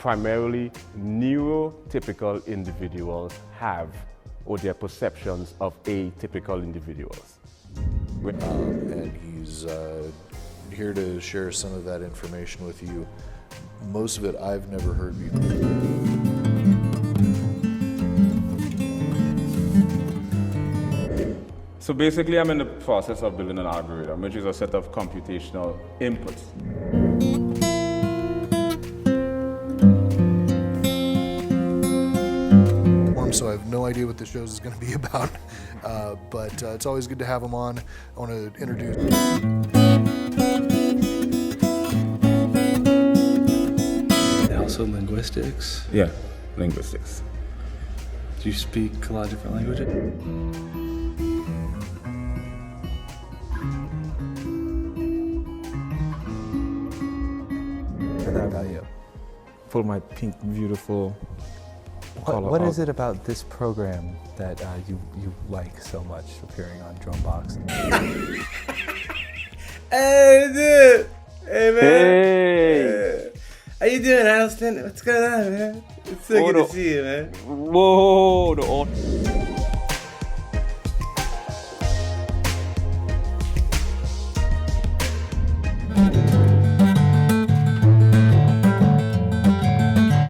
primarily neurotypical individuals have, or their perceptions of atypical individuals. And he's here to share some of that information with you. Most of it I've never heard before. So basically, I'm in the process of building an algorithm, which is a set of computational inputs. So I have no idea what the show is going to be about, but it's always good to have him on. I want to introduce. Also linguistics? Yeah, linguistics. Do you speak a lot of different languages? And how about you? Pull my pink, beautiful color What out. is it about this program that you like so much, appearing on Drumbox? Hey, dude! Hey, man! Hey! How you doing, Atelston? What's going on, man? It's so good to see you, man. Whoa!